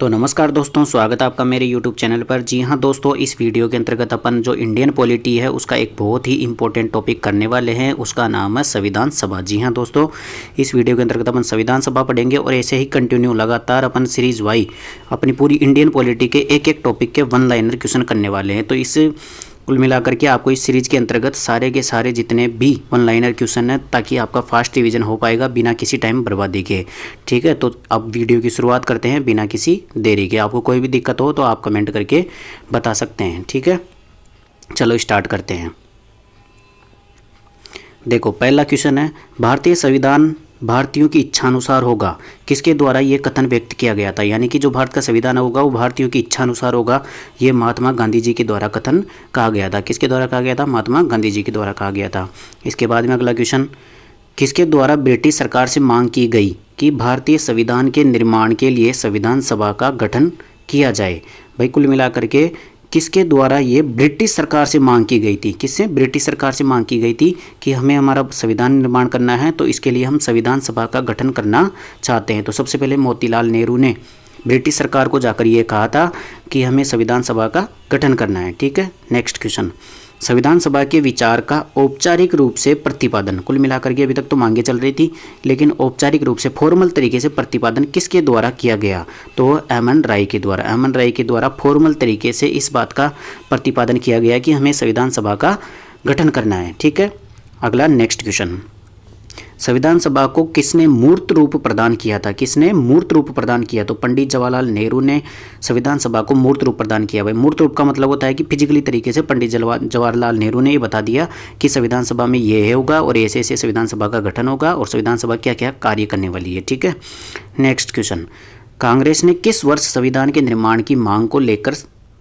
तो नमस्कार दोस्तों, स्वागत है आपका मेरे YouTube चैनल पर। जी हाँ दोस्तों, इस वीडियो के अंतर्गत अपन जो इंडियन पॉलिटी है उसका एक बहुत ही इंपॉर्टेंट टॉपिक करने वाले हैं। उसका नाम है संविधान सभा। जी हाँ दोस्तों, इस वीडियो के अंतर्गत अपन संविधान सभा पढ़ेंगे और ऐसे ही कंटिन्यू लगातार अपन सीरीज वाई अपनी पूरी इंडियन पॉलिटी के एक एक टॉपिक के वन लाइनर क्वेश्चन करने वाले हैं। तो इस कुल मिलाकर के आपको इस सीरीज के अंतर्गत सारे के सारे जितने भी वन लाइनर क्वेश्चन हैं, ताकि आपका फास्ट रिवीजन हो पाएगा बिना किसी टाइम बर्बादी के। ठीक है, तो अब वीडियो की शुरुआत करते हैं बिना किसी देरी के। आपको कोई भी दिक्कत हो तो आप कमेंट करके बता सकते हैं। ठीक है, चलो स्टार्ट करते हैं। देखो, पहला क्वेश्चन है, भारतीय संविधान भारतीयों की इच्छानुसार होगा। किसके द्वारा ये कथन व्यक्त किया गया था? यानी कि जो भारत का संविधान होगा वो भारतीयों की इच्छानुसार होगा। ये महात्मा गांधी जी के द्वारा कथन कहा गया था। किसके द्वारा कहा गया था? महात्मा गांधी जी के द्वारा कहा गया था। इसके बाद में अगला क्वेश्चन, किसके द्वारा ब्रिटिश सरकार से मांग की गई कि भारतीय संविधान के निर्माण के लिए संविधान सभा का गठन किया जाए? भाई कुल मिलाकर के किसके द्वारा ये ब्रिटिश सरकार से मांग की गई थी? किससे? ब्रिटिश सरकार से मांग की गई थी कि हमें हमारा संविधान निर्माण करना है, तो इसके लिए हम संविधान सभा का गठन करना चाहते हैं। तो सबसे पहले मोतीलाल नेहरू ने ब्रिटिश सरकार को जाकर ये कहा था कि हमें संविधान सभा का गठन करना है। ठीक है, नेक्स्ट क्वेश्चन, संविधान सभा के विचार का औपचारिक रूप से प्रतिपादन। कुल मिलाकर के अभी तक तो मांगे चल रही थी, लेकिन औपचारिक रूप से फॉर्मल तरीके से प्रतिपादन किसके द्वारा किया गया? तो एमएन राय के द्वारा। एमएन राय के द्वारा फॉर्मल तरीके से इस बात का प्रतिपादन किया गया कि हमें संविधान सभा का गठन करना है। ठीक है, अगला नेक्स्ट क्वेश्चन, संविधान सभा को किसने मूर्त रूप प्रदान किया था? किसने मूर्त रूप प्रदान किया? तो पंडित जवाहरलाल नेहरू ने संविधान सभा को मूर्त रूप प्रदान किया। भाई मूर्त रूप का मतलब होता है कि फिजिकली तरीके से पंडित जवाहरलाल नेहरू ने ये बता दिया कि संविधान सभा में ये होगा और ऐसे ऐसे संविधान सभा का गठन होगा और संविधान सभा क्या क्या कार्य करने वाली है। ठीक है, नेक्स्ट क्वेश्चन, कांग्रेस ने किस वर्ष संविधान के निर्माण की मांग को लेकर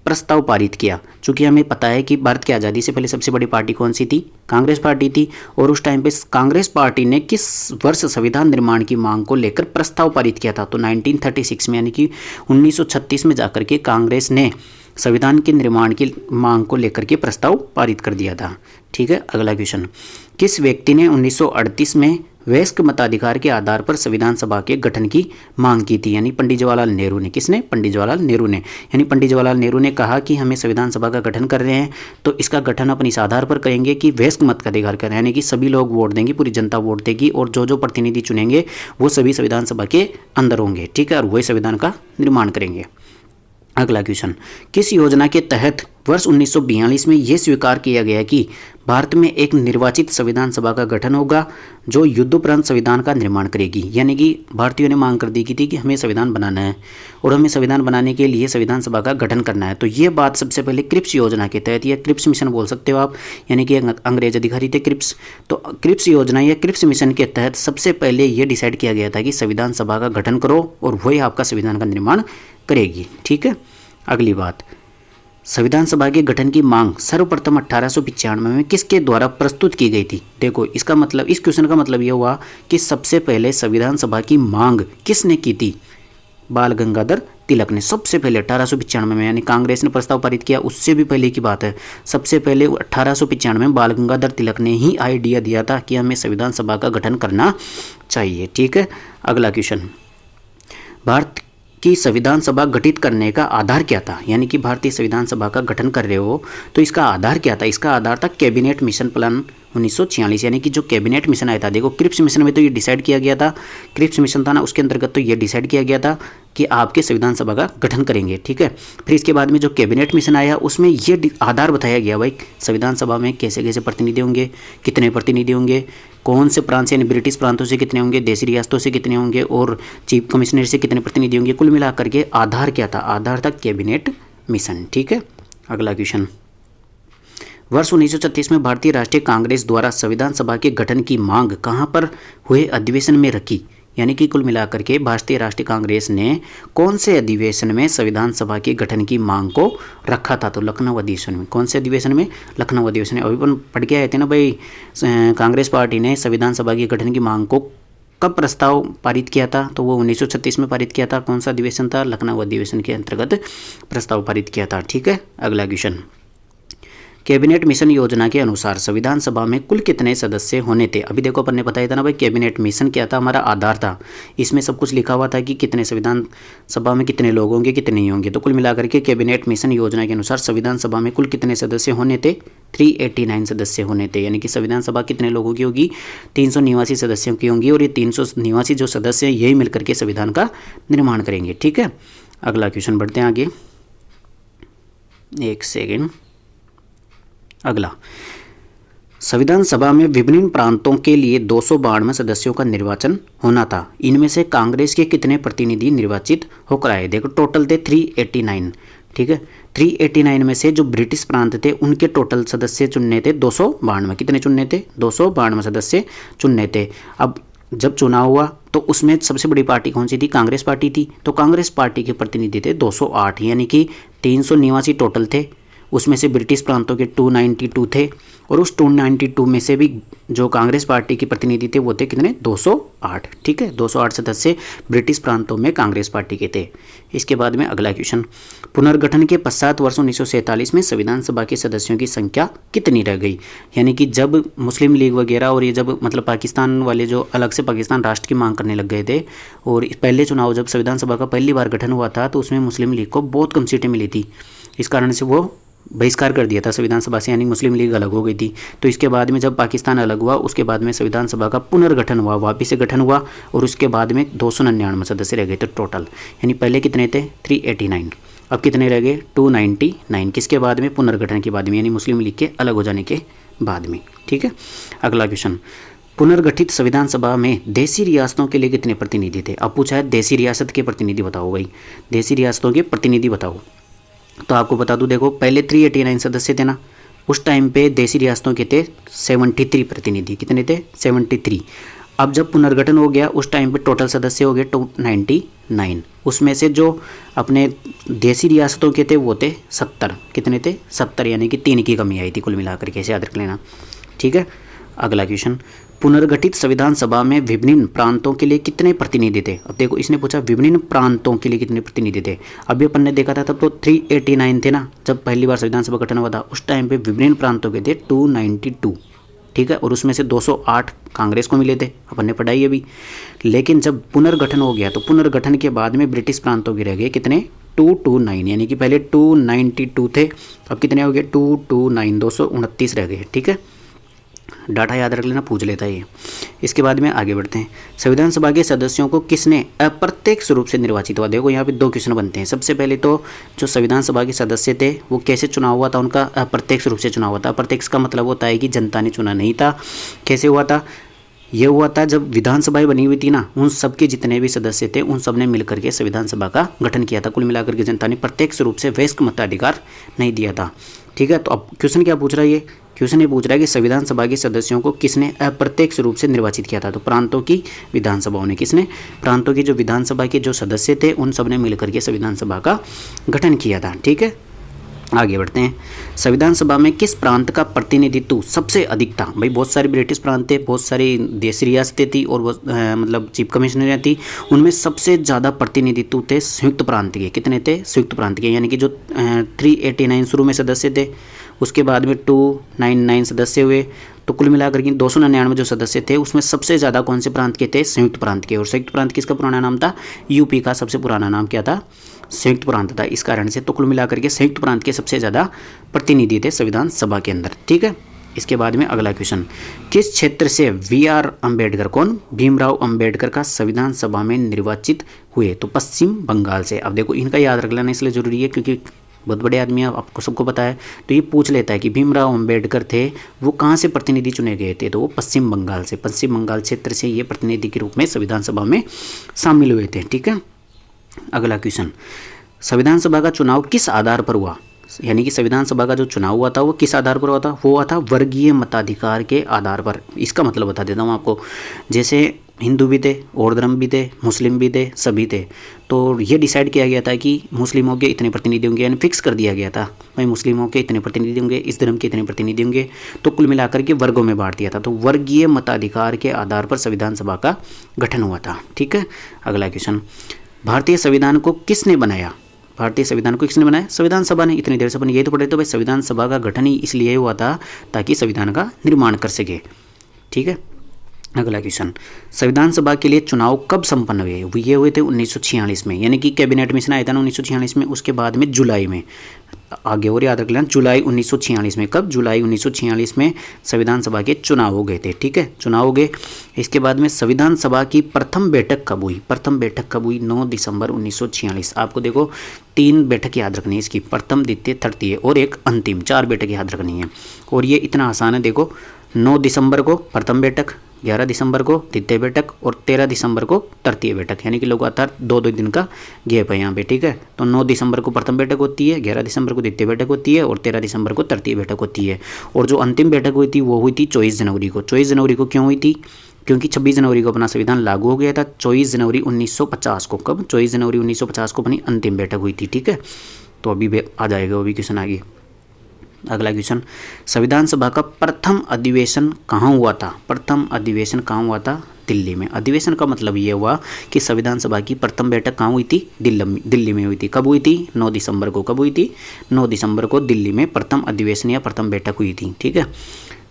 प्रस्ताव पारित किया? चूंकि हमें पता है कि भारत की आज़ादी से पहले सबसे बड़ी पार्टी कौन सी थी? कांग्रेस पार्टी थी। और उस टाइम पे कांग्रेस पार्टी ने किस वर्ष संविधान निर्माण की मांग को लेकर प्रस्ताव पारित किया था? तो 1936 में, यानी कि 1936 में जाकर के कांग्रेस ने संविधान के निर्माण की मांग को लेकर के प्रस्ताव पारित कर दिया था। ठीक है, अगला क्वेश्चन, किस व्यक्ति ने 1938 में वयस्क मताधिकार के आधार पर संविधान सभा के गठन की मांग की थी? यानी पंडित जवाहरलाल नेहरू ने। किसने? पंडित जवाहरलाल नेहरू ने। यानी पंडित जवाहरलाल नेहरू ने कहा कि हमें संविधान सभा का गठन कर रहे हैं, तो इसका गठन अपन इस आधार पर करेंगे कि वयस्क मत का अधिकार करें, यानी कि सभी लोग वोट देंगे, पूरी जनता वोट देगी और जो जो प्रतिनिधि चुनेंगे वो सभी संविधान सभा के अंदर होंगे। ठीक है, और वही संविधान का निर्माण करेंगे। अगला क्वेश्चन, किस योजना के तहत वर्ष 1942 में यह स्वीकार किया गया कि भारत में एक निर्वाचित संविधान सभा का गठन होगा जो युद्धोपरांत संविधान का निर्माण करेगी? यानी कि भारतीयों ने मांग कर दी की थी कि हमें संविधान बनाना है और हमें संविधान बनाने के लिए संविधान सभा का गठन करना है। तो ये बात सबसे पहले क्रिप्स योजना के तहत, या क्रिप्स मिशन बोल सकते हो आप, यानी कि अंग्रेज अधिकारी थे क्रिप्स। तो क्रिप्स योजना या क्रिप्स मिशन के तहत सबसे पहले ये डिसाइड किया गया था कि संविधान सभा का गठन करो और वही आपका संविधान का निर्माण करेगी। ठीक है, अगली बात, संविधान सभा के गठन की मांग सर्वप्रथम 1895 में किसके द्वारा प्रस्तुत की गई थी? देखो, इसका मतलब, इस क्वेश्चन का मतलब यह हुआ कि सबसे पहले संविधान सभा की मांग किसने की थी? बाल गंगाधर तिलक ने। सबसे पहले 1895 में, यानी कांग्रेस ने प्रस्ताव पारित किया उससे भी पहले की बात है। सबसे पहले 1895 में बाल गंगाधर तिलक ने ही आइडिया दिया था कि हमें संविधान सभा का गठन करना चाहिए। ठीक है, अगला क्वेश्चन, भारत की संविधान सभा गठित करने का आधार क्या था? यानी कि भारतीय संविधान सभा का गठन कर रहे हो तो इसका आधार क्या था? इसका आधार था कैबिनेट मिशन प्लान 1946, यानी कि जो कैबिनेट मिशन आया था। देखो, क्रिप्स मिशन में तो ये डिसाइड किया गया था, क्रिप्स मिशन था ना, उसके अंतर्गत तो ये डिसाइड किया गया था कि आपके संविधान सभा का गठन करेंगे। ठीक है, फिर इसके बाद में जो कैबिनेट मिशन आया उसमें ये आधार बताया गया, भाई संविधान सभा में कैसे कैसे प्रतिनिधि होंगे, कितने प्रतिनिधि होंगे, कौन से प्रांत से, यानी ब्रिटिश प्रांतों से कितने होंगे, देशी रियासतों से कितने होंगे और चीफ कमिश्नर से कितने प्रतिनिधि होंगे। कुल मिलाकर के आधार क्या था? आधार था कैबिनेट मिशन। ठीक है, अगला क्वेश्चन, वर्ष 1936 में भारतीय राष्ट्रीय कांग्रेस द्वारा संविधान सभा के गठन की मांग कहाँ पर हुए अधिवेशन में रखी? यानी कि कुल मिलाकर के भारतीय राष्ट्रीय कांग्रेस ने कौन से अधिवेशन में संविधान सभा के गठन की मांग को रखा था? तो लखनऊ अधिवेशन में। कौन से अधिवेशन में? लखनऊ अधिवेशन में। अभी अपन पढ़ के आए थे ना भाई, कांग्रेस पार्टी ने संविधान सभा के गठन की मांग को कब प्रस्ताव पारित किया था? तो वो 1936 में पारित किया था। कौन सा अधिवेशन था? लखनऊ अधिवेशन के अंतर्गत प्रस्ताव पारित किया था। ठीक है, अगला क्वेश्चन, कैबिनेट मिशन योजना के अनुसार संविधान सभा में कुल कितने सदस्य होने थे। अभी देखो अपन ने बताया था ना भाई, कैबिनेट मिशन क्या था, हमारा आधार था, इसमें सब कुछ लिखा हुआ था कि कितने संविधान सभा में कितने लोग होंगे कितने नहीं होंगे। तो कुल मिलाकर के कैबिनेट मिशन योजना के अनुसार संविधान सभा में कुल कितने सदस्य होने थे, 389 सदस्य होने थे। यानी कि संविधान सभा कितने लोगों की होगी, 389 सदस्यों की होंगी, और ये 389 जो सदस्य हैं यही मिलकर के संविधान का निर्माण करेंगे। ठीक है, अगला क्वेश्चन बढ़ते हैं आगे, एक सेकेंड। अगला, संविधान सभा में विभिन्न प्रांतों के लिए 292 सदस्यों का निर्वाचन होना था। इनमें से कांग्रेस के कितने प्रतिनिधि निर्वाचित होकर आए। देखो टोटल थे 389। ठीक है, 389 में से जो ब्रिटिश प्रांत थे उनके टोटल सदस्य चुनने थे 292। कितने चुनने थे, 292 सदस्य चुनने थे। अब जब चुनाव हुआ तो उसमें सबसे बड़ी पार्टी कौन सी थी, कांग्रेस पार्टी थी। तो कांग्रेस पार्टी के प्रतिनिधि थे 208, यानी कि 389 टोटल थे। उसमें से ब्रिटिश प्रांतों के 292 थे, और उस 292 में से भी जो कांग्रेस पार्टी के प्रतिनिधि थे वो थे कितने, 208। ठीक है, 208 सदस्य ब्रिटिश प्रांतों में कांग्रेस पार्टी के थे। इसके बाद में अगला क्वेश्चन, पुनर्गठन के पश्चात वर्ष 1947 में संविधान सभा के सदस्यों की संख्या कितनी रह गई। यानी कि जब मुस्लिम लीग वगैरह और ये जब मतलब पाकिस्तान वाले जो अलग से पाकिस्तान राष्ट्र की मांग करने लग गए थे, और पहले चुनाव जब संविधान सभा का पहली बार गठन हुआ था तो उसमें मुस्लिम लीग को बहुत कम सीटें मिली थी। इस कारण से वो बहिष्कार कर दिया था संविधान सभा से, यानी मुस्लिम लीग अलग हो गई थी। तो इसके बाद में जब पाकिस्तान अलग हुआ उसके बाद में संविधान सभा का पुनर्गठन हुआ, वापिस से गठन हुआ, और उसके बाद में 299 सदस्य रह गए थे टोटल। यानी पहले कितने थे, 389, अब कितने रह गए, 299। किसके बाद में, पुनर्गठन के बाद में, यानी मुस्लिम लीग के अलग हो जाने के बाद में। ठीक है, अगला क्वेश्चन, पुनर्गठित संविधान सभा में देशी रियासतों के लिए कितने प्रतिनिधि थे। अब पूछा है देशी रियासत के प्रतिनिधि बताओ भाई, देशी रियासतों के प्रतिनिधि बताओ। तो आपको बता दूं, देखो पहले 389 सदस्य थे ना, उस टाइम पे देशी रियासतों के थे 73 प्रतिनिधि। कितने थे, 73। अब जब पुनर्गठन हो गया उस टाइम पे टोटल सदस्य हो गए 299। उसमें से जो अपने देशी रियासतों के थे वो थे 70। कितने थे, 70, यानी कि 3 की कमी आई थी कुल मिलाकर के, ऐसे याद रख लेना। ठीक है, अगला क्वेश्चन, पुनर्गठित संविधान सभा में विभिन्न प्रांतों के लिए कितने प्रतिनिधि थे। अब देखो इसने पूछा विभिन्न प्रांतों के लिए कितने प्रतिनिधि थे। अभी अपन ने देखा था तब तो 389 थे ना, जब पहली बार संविधान सभा गठन हुआ था उस टाइम पे विभिन्न प्रांतों के थे 292। ठीक है, और उसमें से 208 कांग्रेस को मिले थे, अपन ने पढ़ाई अभी। लेकिन जब पुनर्गठन हो गया तो पुनर्गठन के बाद में ब्रिटिश प्रांतों के रह गए कितने, 229, यानी कि पहले 292 थे, अब कितने हो गए, 229, 229 रह गए। ठीक है, डाटा याद रख लेना, पूछ लेता है ये। इसके बाद में आगे बढ़ते हैं, संविधान सभा के सदस्यों को किसने अप्रत्यक्ष रूप से निर्वाचित हुआ। देखो यहाँ पे 2 क्वेश्चन बनते हैं। सबसे पहले तो जो संविधान सभा के सदस्य थे वो कैसे चुनाव हुआ था, उनका अप्रत्यक्ष रूप से चुनाव हुआ था। अप्रत्यक्ष का मतलब होता है कि जनता ने चुना नहीं था। कैसे हुआ था, ये हुआ था जब विधानसभाएं बनी हुई थी ना, उन सबके जितने भी सदस्य थे उन सब ने मिलकर के संविधान सभा का गठन किया था। कुल मिलाकर के जनता ने प्रत्यक्ष रूप से वयस्क मताधिकार नहीं दिया था। ठीक है, तो अब क्वेश्चन क्या पूछ रहा है ये, क्वेश्चन ये पूछ रहा है कि संविधान सभा के सदस्यों को किसने अप्रत्यक्ष रूप से निर्वाचित किया था। तो प्रांतों की विधानसभाओं ने, किसने, प्रांतों की जो विधानसभा के जो सदस्य थे उन सब ने मिलकर के संविधान सभा का गठन किया था। ठीक है, आगे बढ़ते हैं, संविधान सभा में किस प्रांत का प्रतिनिधित्व सबसे अधिक था। भाई बहुत सारे ब्रिटिश प्रांत थे, बहुत सारी देशी रियासतें थी, और मतलब चीफ कमिश्नर थी, उनमें सबसे ज़्यादा प्रतिनिधित्व थे संयुक्त प्रांत के। कितने थे, संयुक्त प्रांत के, यानी कि जो 389 शुरू में सदस्य थे, उसके बाद में 299 सदस्य हुए, तो कुल मिलाकर के 299 जो सदस्य थे उसमें सबसे ज़्यादा कौन से प्रांत के थे, संयुक्त प्रांत के। और संयुक्त प्रांत किसका पुराना नाम था, यूपी का सबसे पुराना नाम क्या था, संयुक्त प्रांत था। इस कारण से तो कुल मिलाकर के संयुक्त प्रांत के सबसे ज़्यादा प्रतिनिधि थे संविधान सभा के अंदर। ठीक है, इसके बाद में अगला क्वेश्चन, किस क्षेत्र से VR अम्बेडकर, कौन, भीमराव अम्बेडकर का संविधान सभा में निर्वाचित हुए। तो पश्चिम बंगाल से। अब देखो इनका याद रख लेना इसलिए ज़रूरी है क्योंकि बहुत बड़े आदमी है, आपको सबको पता है। तो ये पूछ लेता है कि भीमराव अम्बेडकर थे वो कहाँ से प्रतिनिधि चुने गए थे, तो वो पश्चिम बंगाल से, पश्चिम बंगाल क्षेत्र से ये प्रतिनिधि के रूप में संविधान सभा में शामिल हुए थे। ठीक है, अगला क्वेश्चन, संविधान सभा का चुनाव किस आधार पर हुआ। यानी कि संविधान सभा का जो चुनाव हुआ था वो किस आधार पर हुआ था, वो हुआ था वर्गीय मताधिकार के आधार पर। इसका मतलब बता देता हूँ आपको, जैसे हिंदू भी थे, और धर्म भी थे, मुस्लिम भी थे, सभी थे। तो ये डिसाइड किया गया था कि मुस्लिमों के इतने प्रतिनिधि होंगे, यानी फिक्स कर दिया गया था भाई मुस्लिमों के इतने प्रतिनिधि होंगे, इस धर्म के इतने प्रतिनिधि होंगे। तो कुल मिलाकर के वर्गों में बांट दिया था। तो वर्गीय मताधिकार के आधार पर संविधान सभा का गठन हुआ था। ठीक है, अगला क्वेश्चन, भारतीय संविधान को किसने बनाया। भारतीय संविधान को किसने बनाया? संविधान सभा ने। इतनी देर से अपन यही तो पढ़ रहे थे भाई, संविधान सभा का गठन ही इसलिए हुआ था ताकि संविधान का निर्माण कर सके। ठीक है, अगला क्वेश्चन, संविधान सभा के लिए चुनाव कब संपन्न हुए? ये हुए थे 1946 में, यानी कि कैबिनेट मिशन आया था ना 1946 में, उसके बाद में जुलाई में, आगे और याद रख लेना, जुलाई 1946 में। कब? जुलाई 1946 में संविधान सभा के चुनाव हो गए थे। ठीक है, चुनाव हो गए। इसके बाद में संविधान सभा की प्रथम बैठक कब हुई? प्रथम बैठक कब हुई? 9 दिसंबर 1946। आपको देखो 3 बैठक याद रखनी है इसकी, प्रथम, द्वितीय, तृतीय और एक अंतिम, 4 बैठक याद रखनी है। और ये इतना आसान है, देखो 9 दिसंबर को प्रथम बैठक, 11 दिसंबर को द्वितीय बैठक और 13 दिसंबर को तृतीय बैठक, यानी कि लगातार 2-2 दिन का गैप है यहाँ पे। ठीक है, तो 9 दिसंबर को प्रथम बैठक होती है, 11 दिसंबर को द्वितीय बैठक होती है और 13 दिसंबर को तृतीय बैठक होती है। और जो अंतिम बैठक हुई थी वो हुई थी 24 जनवरी को। 24 जनवरी को क्यों हुई थी? क्योंकि 26 जनवरी को अपना संविधान लागू हो गया था। 24 जनवरी 1950 को, कब? 24 जनवरी 1950 को अपनी अंतिम बैठक हुई थी। ठीक है, तो अभी आ जाएगा वो भी क्वेश्चन आगे। अगला क्वेश्चन, संविधान सभा का प्रथम अधिवेशन कहाँ हुआ था? प्रथम अधिवेशन कहाँ हुआ था? दिल्ली में। अधिवेशन का मतलब ये हुआ कि संविधान सभा की प्रथम बैठक कहाँ हुई थी? दिल्ली में हुई थी। कब हुई थी? 9 दिसंबर को। कब हुई थी? 9 दिसंबर को दिल्ली में प्रथम अधिवेशन या प्रथम बैठक हुई थी। ठीक है,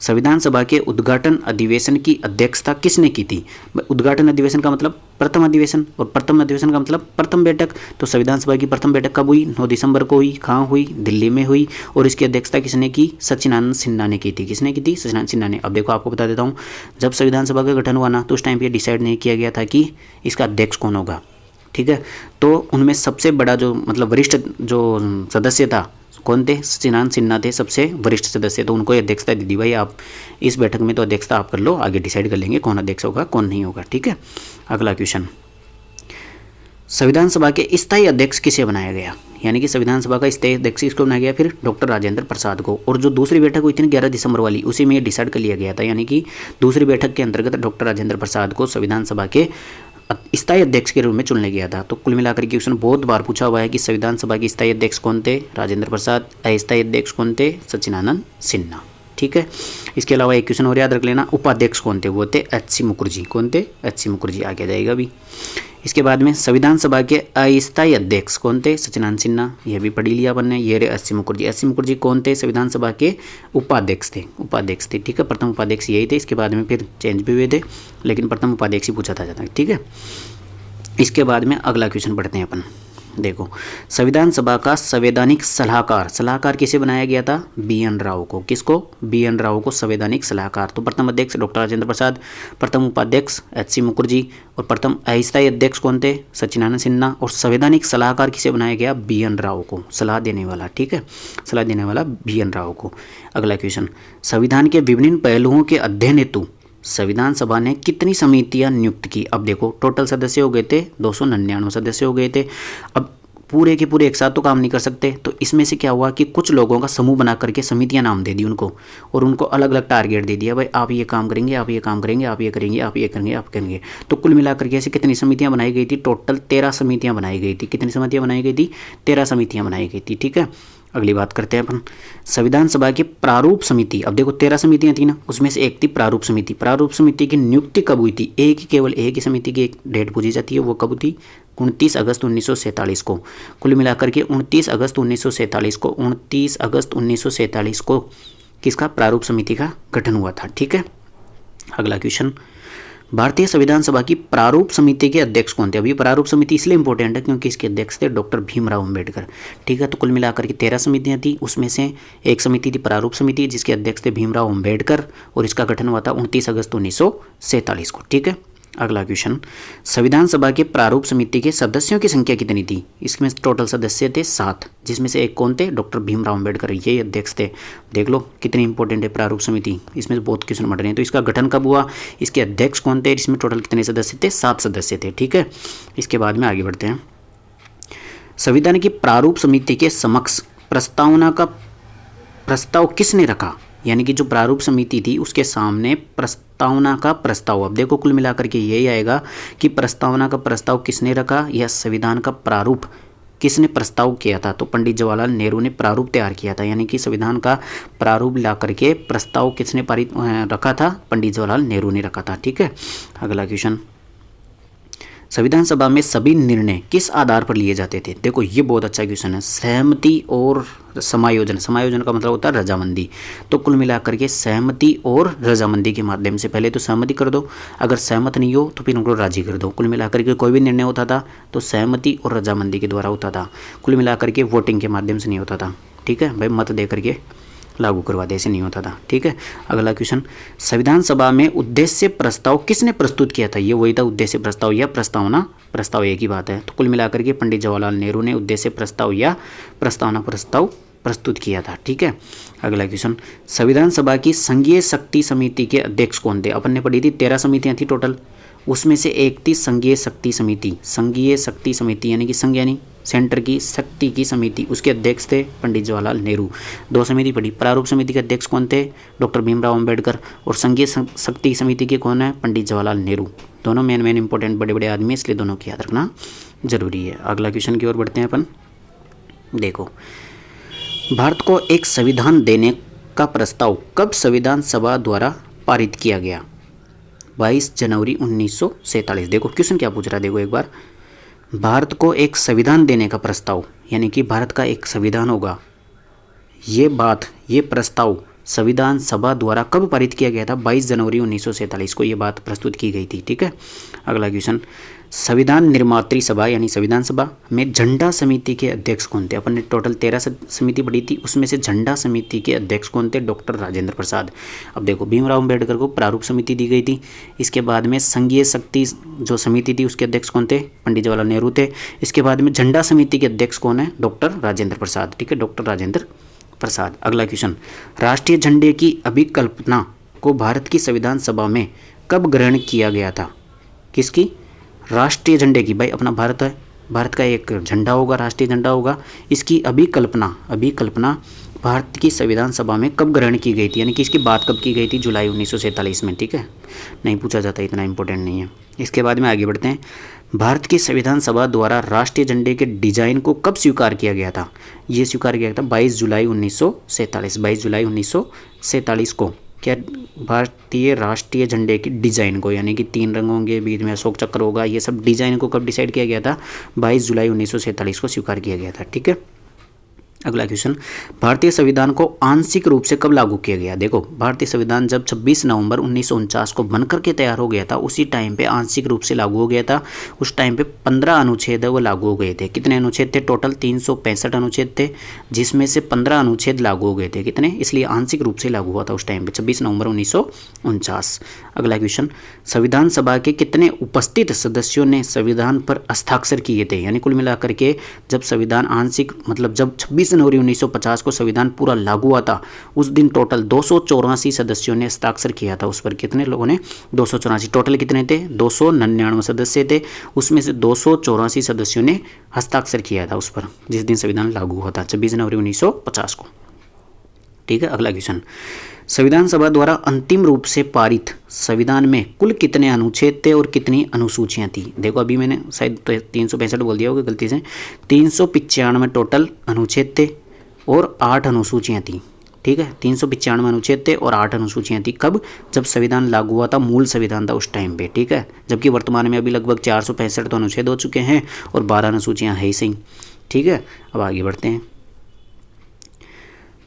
संविधान सभा के उद्घाटन अधिवेशन की अध्यक्षता किसने की थी? उद्घाटन अधिवेशन का मतलब प्रथम अधिवेशन और प्रथम अधिवेशन का मतलब प्रथम बैठक। तो संविधान सभा की प्रथम बैठक कब हुई? 9 दिसंबर को हुई। कहाँ हुई? दिल्ली में हुई। और इसकी अध्यक्षता किसने की? सच्चिदानंद सिन्हा ने की थी। किसने की थी? सच्चिदानंद सिन्हा ने। अब देखो आपको बता देता हूँ, जब संविधान सभा का गठन हुआ ना तो उस टाइम पे डिसाइड नहीं किया गया था कि इसका अध्यक्ष कौन होगा। ठीक है, तो उनमें सबसे बड़ा जो मतलब वरिष्ठ जो सदस्य था कौन थे? सच्चिदानंद सिन्हा थे सबसे वरिष्ठ सदस्य, तो उनको अध्यक्षता दी थी। भाई आप इस बैठक में तो अध्यक्षता आप कर लो, आगे डिसाइड कर लेंगे कौन अध्यक्ष होगा कौन नहीं होगा। ठीक है, अगला क्वेश्चन, संविधान सभा के स्थायी अध्यक्ष किसे बनाया गया? यानी कि संविधान सभा का स्थायी अध्यक्ष किसको बनाया गया? फिर डॉक्टर राजेंद्र प्रसाद को। और जो दूसरी बैठक हुई थी ना 11 दिसंबर वाली, उसी में डिसाइड कर लिया गया था, यानी कि दूसरी बैठक के अंतर्गत डॉक्टर राजेंद्र प्रसाद को संविधान सभा के स्थायी अध्यक्ष के रूप में चुन लिया गया था। तो कुल मिलाकर के क्वेश्चन बहुत बार पूछा हुआ है कि संविधान सभा के स्थायी अध्यक्ष कौन थे? राजेंद्र प्रसाद। अस्थायी अध्यक्ष कौन थे? सच्चिदानंद सिन्हा। ठीक है, इसके अलावा एक क्वेश्चन और याद रख लेना, उपाध्यक्ष कौन थे? वो थे एच.सी. मुखर्जी। कौन थे? एच.सी. मुखर्जी। आगे जाएगा अभी। इसके बाद में संविधान सभा के अस्थायी अध्यक्ष कौन थे? सच्चिदानंद सिन्हा। यह भी पढ़ी लिया अपन ने। ये रे एच.सी. मुखर्जी। एच.सी. मुखर्जी कौन थे? संविधान सभा के उपाध्यक्ष थे। उपाध्यक्ष थे। ठीक है, प्रथम उपाध्यक्ष यही थे, इसके बाद में फिर चेंज भी हुए थे, लेकिन प्रथम उपाध्यक्ष ही पूछा था जाता है। ठीक है, इसके बाद में अगला क्वेश्चन पढ़ते हैं अपन। देखो, संविधान सभा का संवैधानिक सलाहकार किसे बनाया गया था? बी.एन. राव को। किसको? बी.एन. राव को संवैधानिक सलाहकार। तो प्रथम अध्यक्ष डॉक्टर राजेंद्र प्रसाद, प्रथम उपाध्यक्ष एच.सी. मुखर्जी और प्रथम अस्थायी अध्यक्ष कौन थे? सच्चिदानंद सिन्हा। और संवैधानिक सलाहकार किसे बनाया गया? बी.एन. राव को, सलाह देने वाला। ठीक है, सलाह देने वाला बी.एन. राव को। अगला क्वेश्चन, संविधान के विभिन्न पहलुओं के अध्ययन हेतु संविधान सभा ने कितनी समितियां नियुक्त की? अब देखो टोटल सदस्य हो गए थे 299 सदस्य हो गए थे। अब पूरे के पूरे एक साथ तो काम नहीं कर सकते, तो इसमें से क्या हुआ कि कुछ लोगों का समूह बना करके समितियां नाम दे दी उनको, और उनको अलग अलग टारगेट दे दिया, भाई आप ये काम करेंगे, आप ये काम करेंगे, आप ये करेंगे, आप ये करेंगे, आप करेंगे। तो कुल मिलाकर के ऐसे कितनी समितियां बनाई गई थी? टोटल 13 समितियां बनाई गई थी। कितनी समितियां बनाई गई थी? 13 समितियां बनाई गई थी। ठीक है, अगली बात करते हैं अपन संविधान सभा की प्रारूप समिति। अब देखो 13 समितियां थी ना, उसमें से एक थी प्रारूप समिति। प्रारूप समिति की नियुक्ति कब हुई थी? केवल एक ही समिति की एक डेट पूछी जाती है, वो कब थी? 29 अगस्त 1947 को। कुल मिलाकर के 29 अगस्त 1947 को किसका? प्रारूप समिति का गठन हुआ था। ठीक है, अगला क्वेश्चन, भारतीय संविधान सभा की प्रारूप समिति के अध्यक्ष कौन थे? अभी प्रारूप समिति इसलिए इंपॉर्टेंट है क्योंकि इसके अध्यक्ष थे डॉक्टर भीमराव अंबेडकर। ठीक है, तो कुल मिलाकर के 13 समितियां थी, उसमें से एक समिति थी प्रारूप समिति जिसके अध्यक्ष थे भीमराव अंबेडकर, और इसका गठन हुआ था 29 अगस्त 1947 को। ठीक है, अगला क्वेश्चन, संविधान सभा के प्रारूप समिति के सदस्यों की संख्या कितनी थी? इसमें टोटल सदस्य थे 7, जिसमें से एक कौन थे? डॉक्टर भीमराव अंबेडकर, ये अध्यक्ष थे। देख लो कितनी इंपॉर्टेंट है प्रारूप समिति, इसमें बहुत क्वेश्चन बढ़ रहे हैं। तो इसका गठन कब हुआ? इसके अध्यक्ष कौन थे? इसमें टोटल कितने सदस्य थे? 7 सदस्य थे। ठीक है, इसके बाद में आगे बढ़ते हैं। संविधान की प्रारूप समिति के समक्ष प्रस्तावना का प्रस्ताव किसने रखा? यानी कि जो प्रारूप समिति थी उसके सामने प्रस्तावना का प्रस्ताव। अब देखो कुल मिलाकर के यही आएगा कि प्रस्तावना का प्रस्ताव किसने रखा या संविधान का प्रारूप किसने प्रस्ताव किया था? तो पंडित जवाहरलाल नेहरू ने प्रारूप तैयार किया था। यानी कि संविधान का प्रारूप ला करके प्रस्ताव किसने पारित रखा था? पंडित जवाहरलाल नेहरू ने रखा था। ठीक है, अगला क्वेश्चन, संविधान सभा में सभी निर्णय किस आधार पर लिए जाते थे? देखो ये बहुत अच्छा क्वेश्चन है। सहमति और समायोजन, समायोजन का मतलब होता है रजामंदी। तो कुल मिलाकर के सहमति और रजामंदी के माध्यम से, पहले तो सहमति कर दो, अगर सहमत नहीं हो तो फिर उनको राजी कर दो। कुल मिलाकर के कोई भी निर्णय होता था तो सहमति और रजामंदी के द्वारा होता था। कुल मिलाकर के वोटिंग के माध्यम से नहीं होता था। ठीक है भाई, मत दे करके लागू करवा दे, ऐसे नहीं होता था। ठीक है, अगला क्वेश्चन, संविधान सभा में उद्देश्य प्रस्ताव किसने प्रस्तुत किया था? ये वही था उद्देश्य प्रस्ताव या प्रस्तावना प्रस्ताव, एक ही बात है। तो कुल मिलाकर के पंडित जवाहरलाल नेहरू ने उद्देश्य प्रस्ताव या प्रस्तावना प्रस्ताव प्रस्तुत किया था। ठीक है, अगला क्वेश्चन, संविधान सभा की संघीय शक्ति समिति के अध्यक्ष कौन थे? अपन ने पढ़ी थी 13 समितियां थी टोटल, उसमें से एक थी संघीय शक्ति समिति। संघीय शक्ति समिति यानी कि संघ यानी सेंटर की, शक्ति की समिति, उसके अध्यक्ष थे पंडित जवाहरलाल नेहरू। 2 समिति पढ़ी। प्रारूप समिति के अध्यक्ष कौन थे? डॉक्टर भीमराव अंबेडकर। और संघीय शक्ति समिति के कौन है? पंडित जवाहरलाल नेहरू। दोनों मेन इंपॉर्टेंट बड़े बड़े आदमी, इसलिए दोनों की याद रखना जरूरी है। अगला क्वेश्चन की ओर बढ़ते हैं अपन। देखो, भारत को एक संविधान देने का प्रस्ताव कब संविधान सभा द्वारा पारित किया गया? 22 जनवरी 1947। देखो क्वेश्चन क्या पूछ रहा है, देखो एक बार, भारत को एक संविधान देने का प्रस्ताव, यानी कि भारत का एक संविधान होगा, ये प्रस्ताव संविधान सभा द्वारा कब पारित किया गया था? 22 जनवरी 1947 को ये बात प्रस्तुत की गई थी। ठीक है, अगला क्वेश्चन, संविधान निर्मात्री सभा यानी संविधान सभा में झंडा समिति के अध्यक्ष कौन थे? अपन ने टोटल 13 समिति पढ़ी थी, उसमें से झंडा समिति के अध्यक्ष कौन थे? डॉक्टर राजेंद्र प्रसाद। अब देखो, भीमराव अंबेडकर को प्रारूप समिति दी गई थी। इसके बाद में संघीय शक्ति जो समिति थी उसके अध्यक्ष कौन थे? पंडित जवाहरलाल नेहरू थे। इसके बाद में झंडा समिति के अध्यक्ष कौन है? डॉक्टर राजेंद्र प्रसाद। ठीक है, डॉक्टर राजेंद्र प्रसाद। अगला क्वेश्चन, राष्ट्रीय झंडे की अभिकल्पना को भारत की संविधान सभा में कब ग्रहण किया गया था? किसकी? राष्ट्रीय झंडे की। भाई अपना भारत है, भारत का एक झंडा होगा, राष्ट्रीय झंडा होगा। इसकी अभिकल्पना भारत की संविधान सभा में कब ग्रहण की गई थी, यानी कि इसकी बात कब की गई थी? जुलाई 1947 में। ठीक है, नहीं पूछा जाता, इतना इंपॉर्टेंट नहीं है। इसके बाद में आगे बढ़ते हैं। भारत की संविधान सभा द्वारा राष्ट्रीय झंडे के डिजाइन को कब स्वीकार किया गया था? ये स्वीकार किया गया था 22 जुलाई 1947। 22 जुलाई 1947 को क्या भारतीय राष्ट्रीय झंडे की डिजाइन को, यानी कि 3 रंग होंगे, बीच में अशोक चक्र होगा, ये सब डिजाइन को कब डिसाइड किया गया था? 22 जुलाई 1947 को स्वीकार किया गया था। ठीक है, अगला क्वेश्चन, भारतीय संविधान को आंशिक रूप से कब लागू किया गया? देखो, भारतीय संविधान जब 26 नवंबर 1949 को बनकर के तैयार हो गया था, उसी टाइम पे आंशिक रूप से लागू हो गया था। उस टाइम पे 15 अनुच्छेद वो लागू हो गए थे। कितने अनुच्छेद थे? टोटल 365 अनुच्छेद थे, जिसमें से 15 अनुच्छेद लागू हो गए थे। कितने? इसलिए आंशिक रूप से लागू हुआ था उस टाइम पे, 26 नवंबर 1949। अगला क्वेश्चन, संविधान सभा के कितने उपस्थित सदस्यों ने संविधान पर हस्ताक्षर किए थे? यानी कुल मिलाकर के जब संविधान आंशिक मतलब जब 26 जनवरी 1950 को संविधान पूरा लागू हुआ था, उस दिन टोटल 284 सदस्यों ने हस्ताक्षर किया था। उस पर कितने लोगों ने? 284। टोटल कितने थे? 299 सदस्य थे, उसमें से 284 सदस्यों ने हस्ताक्षर किया था उस पर, जिस दिन संविधान लागू हुआ था 26 जनवरी 1950 को। ठीक है, अगला क्वेश्चन, संविधान सभा द्वारा अंतिम रूप से पारित संविधान में कुल कितने अनुच्छेद थे और कितनी अनुसूचियां थी? देखो, अभी मैंने शायद 365 बोल दिया होगा गलती से। 395 टोटल अनुच्छेद थे और 8 अनुसूचियां थी। ठीक है, 395 अनुच्छेद थे और 8 अनुसूचियां थी। कब? जब संविधान लागू हुआ था, मूल संविधान था उस टाइम पे। ठीक है, जबकि वर्तमान में अभी लगभग 465 तो अनुच्छेद हो चुके हैं और 12 अनुसूचियां है ही सही। ठीक है, अब आगे बढ़ते हैं।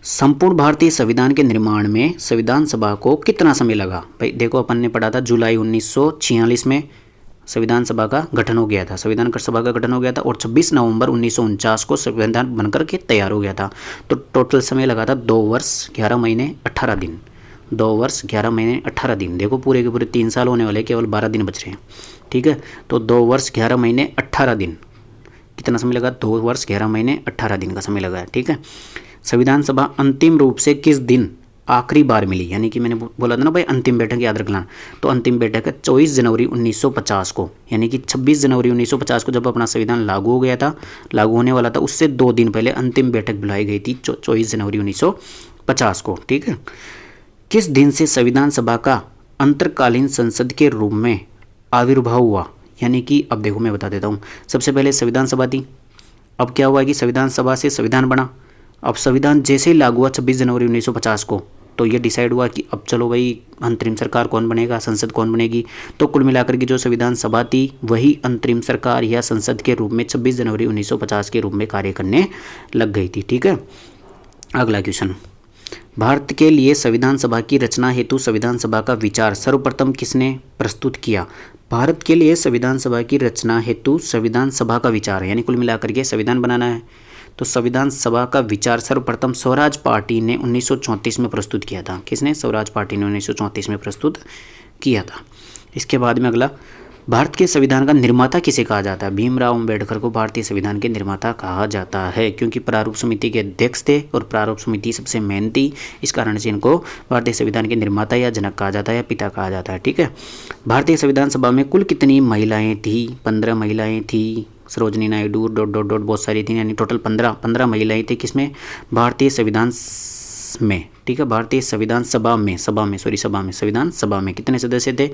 संपूर्ण भारतीय संविधान के निर्माण में संविधान सभा को कितना समय लगा? भाई देखो, अपन ने पढ़ा था जुलाई 1946 में संविधान सभा का गठन हो गया था, संविधान सभा का गठन हो गया था, और 26 नवंबर 1949 को संविधान बनकर के तैयार हो गया था। तो टोटल समय लगा था 2 वर्ष 11 महीने 18 दिन। 2 वर्ष 11 महीने 18 दिन। देखो, पूरे के पूरे 3 साल होने वाले, केवल 12 दिन बच रहे हैं। ठीक है, तो 2 वर्ष 11 महीने 18 दिन। कितना समय लगा? 2 वर्ष 11 महीने 18 दिन का समय लगा है। ठीक है, संविधान सभा अंतिम रूप से किस दिन आखिरी बार मिली? यानी कि मैंने बोला था ना भाई, अंतिम बैठक याद रखना। तो अंतिम बैठक है 24 जनवरी 1950 को, यानी कि 26 जनवरी 1950 को जब अपना संविधान लागू हो गया था, लागू होने वाला था, उससे 2 दिन पहले अंतिम बैठक बुलाई गई थी 24 जनवरी 1950 को। ठीक है, किस दिन से संविधान सभा का अंतरकालीन संसद के रूप में आविर्भाव हुआ? यानी कि अब देखो, मैं बता देता हूँ। सबसे पहले संविधान सभा थी, अब क्या हुआ कि संविधान सभा से संविधान बना। अब संविधान जैसे ही लागू हुआ 26 जनवरी 1950 को, तो ये डिसाइड हुआ कि अब चलो भाई अंतरिम सरकार कौन बनेगा, संसद कौन बनेगी। तो कुल मिलाकर के जो संविधान सभा थी वही अंतरिम सरकार या संसद के रूप में 26 जनवरी 1950 के रूप में कार्य करने लग गई थी। ठीक है, अगला क्वेश्चन, भारत के लिए संविधान सभा की रचना हेतु संविधान सभा का विचार सर्वप्रथम किसने प्रस्तुत किया। भारत के लिए संविधान सभा की रचना हेतु संविधान सभा का विचार, यानी कुल मिलाकर के संविधान बनाना है, तो संविधान सभा का विचार सर्वप्रथम स्वराज पार्टी ने 1934 में प्रस्तुत किया था। किसने? स्वराज पार्टी ने 1934 में प्रस्तुत किया था। इसके बाद में अगला, भारत के संविधान का निर्माता किसे कहा जाता है। भीमराव अंबेडकर को भारतीय संविधान के निर्माता कहा जाता है, क्योंकि प्रारूप समिति के अध्यक्ष थे और प्रारूप समिति सबसे मेन थी, इस कारण से इनको भारतीय संविधान के निर्माता या जनक कहा जाता है या पिता कहा जाता है। ठीक है, भारतीय संविधान सभा में कुल कितनी महिलाएं थी। 15 महिलाएं थी। सरोजनी नायडू डॉट बहुत सारी थी, यानी टोटल 15 महिलाएं थी। किसमें? भारतीय संविधान में। ठीक है, भारतीय संविधान सभा में संविधान सभा में कितने सदस्य थे?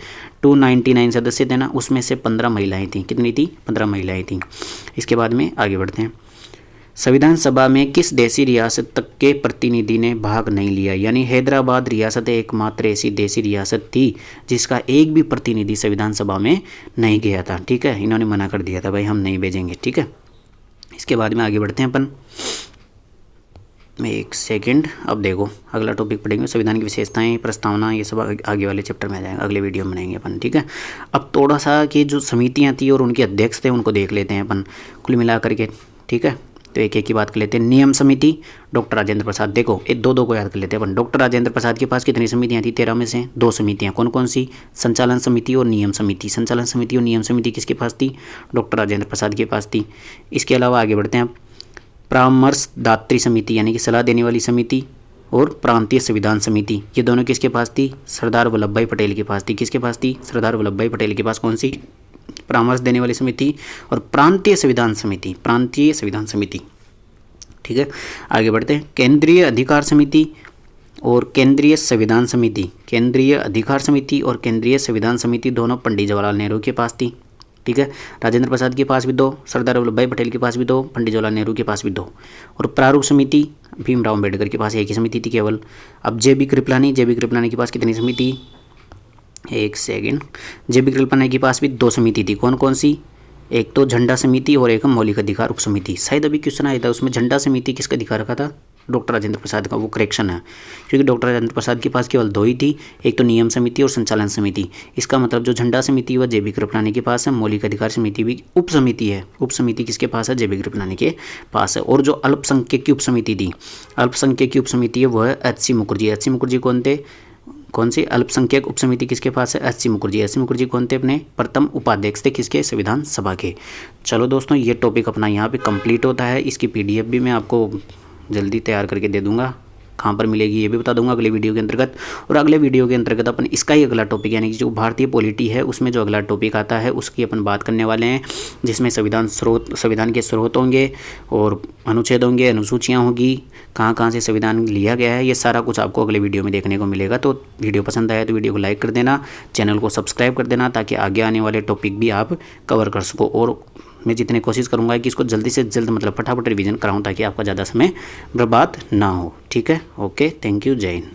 299 सदस्य थे ना, उसमें से 15 महिलाएं थी। कितनी थी? 15 महिलाएं थी। इसके बाद में आगे बढ़ते हैं, संविधान सभा में किस देसी रियासत तक के प्रतिनिधि ने भाग नहीं लिया। यानी हैदराबाद रियासत एकमात्र ऐसी देसी रियासत थी जिसका एक भी प्रतिनिधि संविधान सभा में नहीं गया था। ठीक है, इन्होंने मना कर दिया था, भाई हम नहीं भेजेंगे। ठीक है, इसके बाद में आगे बढ़ते हैं अपन, एक सेकंड। अब देखो अगला टॉपिक पढ़ेंगे, संविधान की विशेषताएं, प्रस्तावना, ये सब आगे वाले चैप्टर में आ जाएगा, अगले वीडियो में बनाएंगे अपन। ठीक है, अब थोड़ा सा कि जो समितियां थी और उनके अध्यक्ष थे उनको देख लेते हैं अपन कुल मिला करके। ठीक है, तो एक एक की बात कर लेते हैं। नियम समिति, डॉक्टर राजेंद्र प्रसाद। देखो ये दो को याद कर लेते हैं अपन। डॉक्टर राजेंद्र प्रसाद के पास कितनी समितियां थी? 13 में से 2 समितियां। कौन कौन सी? संचालन समिति और नियम समिति। संचालन समिति और नियम समिति किसके पास थी? डॉक्टर राजेंद्र प्रसाद के पास थी। इसके अलावा आगे बढ़ते हैं, परामर्शदात्री समिति यानी कि सलाह देने वाली समिति और प्रांतीय संविधान समिति, ये दोनों किसके पास थी? सरदार वल्लभ भाई पटेल के पास थी। किसके पास थी? सरदार वल्लभ भाई पटेल के पास। कौन सी? परामर्श देने वाली समिति और प्रांतीय संविधान समिति। प्रांतीय संविधान समिति। ठीक है, आगे बढ़ते हैं, केंद्रीय अधिकार समिति और केंद्रीय संविधान समिति। केंद्रीय अधिकार समिति और केंद्रीय संविधान समिति दोनों पंडित जवाहरलाल नेहरू के पास थी। ठीक है, राजेंद्र प्रसाद के पास भी 2, सरदार वल्लभ भाई पटेल के पास भी 2, पंडित जवाहरलाल नेहरू के पास भी 2। और प्रारूप समिति भीमराव अंबेडकर के पास एक ही समिति थी केवल। अब जे.बी. कृपलानी के पास कितनी समिति? एक सेकंड, जे.बी. कृपलानी के पास भी 2 समिति थी। कौन कौन सी? एक तो झंडा समिति और एक मौलिक अधिकार उप समिति। शायद अभी क्वेश्चन आया था उसमें झंडा समिति किसका दिखा रखा था? डॉक्टर राजेंद्र प्रसाद का। वो करेक्शन है, क्योंकि डॉक्टर राजेंद्र प्रसाद के पास केवल 2 ही थी, एक तो नियम समिति और संचालन समिति। इसका मतलब जो झंडा समिति वह जे.बी. कृपलानी के पास है, मौलिक अधिकार समिति भी उप समिति है। उप समिति किसके पास है? जे.बी. कृपलानी के पास है। और जो अल्पसंख्यक की उप समिति थी, अल्पसंख्यक की उप समिति है वह है एच.सी. मुखर्जी। एच.सी. मुखर्जी कौन थे? कौन सी? अल्पसंख्यक उप समिति किसके पास है? एच.सी. मुखर्जी। एच.सी. मुखर्जी कौन थे? अपने प्रथम उपाध्यक्ष थे किसके? संविधान सभा के। चलो दोस्तों, ये टॉपिक अपना यहाँ पे कंप्लीट होता है। इसकी PDF भी मैं आपको जल्दी तैयार करके दे दूंगा, कहाँ पर मिलेगी ये भी बता दूंगा अगले वीडियो के अंतर्गत। और अगले वीडियो के अंतर्गत अपन इसका ही अगला टॉपिक यानी कि जो भारतीय पॉलिटी है उसमें जो अगला टॉपिक आता है उसकी अपन बात करने वाले हैं, जिसमें संविधान के स्रोत होंगे और अनुच्छेद होंगे, अनुसूचियाँ होंगी, कहाँ से संविधान लिया गया है, ये सारा कुछ आपको अगले वीडियो में देखने को मिलेगा। तो वीडियो पसंद आया तो वीडियो को लाइक कर देना, चैनल को सब्सक्राइब कर देना, ताकि आगे आने वाले टॉपिक भी आप कवर कर सको। और मैं जितनी कोशिश करूंगा कि इसको जल्दी से जल्द मतलब फटाफट रिवीजन कराऊं, ताकि आपका ज़्यादा समय बर्बाद ना हो। ठीक है, ओके, थैंक यू, जय हिंद।